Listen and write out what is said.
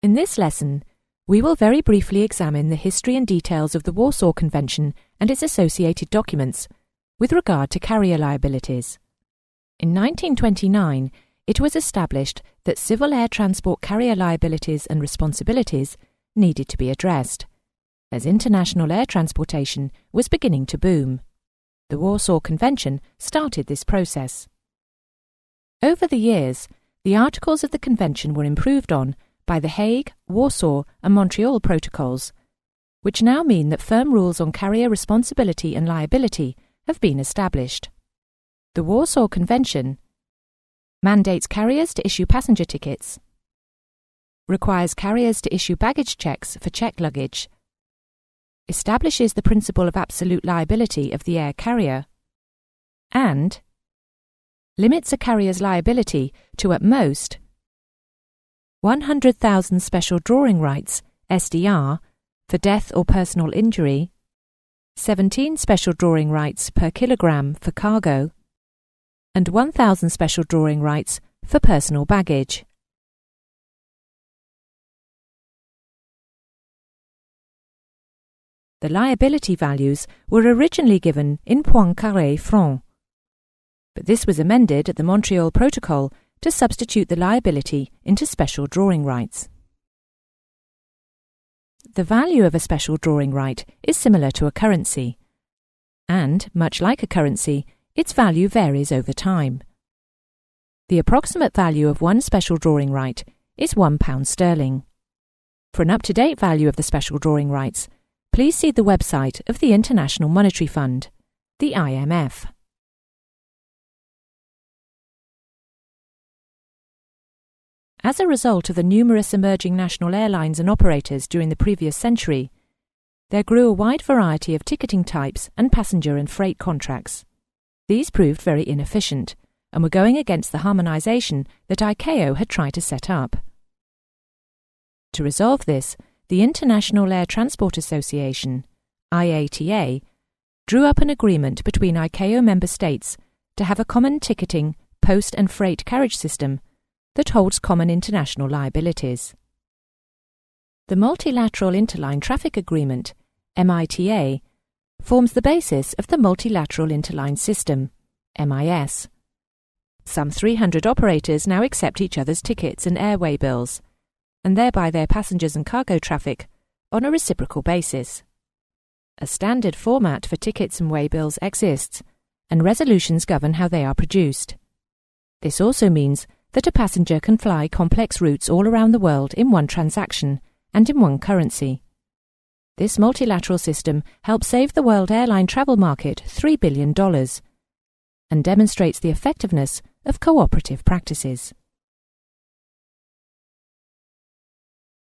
In this lesson, we will very briefly examine the history and details of the Warsaw Convention and its associated documents with regard to carrier liabilities. In 1929, it was established that civil air transport carrier liabilities and responsibilities needed to be addressed, as international air transportation was beginning to boom. The Warsaw Convention started this process. Over the years, the articles of the Convention were improved on by the Hague, Warsaw and Montreal Protocols, which now mean that firm rules on carrier responsibility and liability have been established. The Warsaw Convention mandates carriers to issue passenger tickets, requires carriers to issue baggage checks for checked luggage, establishes the principle of absolute liability of the air carrier, and limits a carrier's liability to at most 100,000 special drawing rights, SDR, for death or personal injury, 17 special drawing rights per kilogram for cargo, and 1,000 special drawing rights for personal baggage. The liability values were originally given in points carrés francs, but this was amended at the Montreal Protocol to substitute the liability into special drawing rights. The value of a special drawing right is similar to a currency, and, much like a currency, its value varies over time. The approximate value of one special drawing right is £1 sterling. For an up-to-date value of the special drawing rights, please see the website of the International Monetary Fund, the IMF. As a result of the numerous emerging national airlines and operators during the previous century, there grew a wide variety of ticketing types and passenger and freight contracts. These proved very inefficient and were going against the harmonisation that ICAO had tried to set up. To resolve this, the International Air Transport Association, IATA, drew up an agreement between ICAO member states to have a common ticketing, post and freight carriage system that holds common international liabilities. The Multilateral Interline Traffic Agreement, MITA, forms the basis of the Multilateral Interline System, MIS. Some 300 operators now accept each other's tickets and airway bills, and thereby their passengers and cargo traffic, on a reciprocal basis. A standard format for tickets and waybills exists, and resolutions govern how they are produced. This also means that a passenger can fly complex routes all around the world in one transaction and in one currency. This multilateral system helps save the world airline travel market $3 billion and demonstrates the effectiveness of cooperative practices.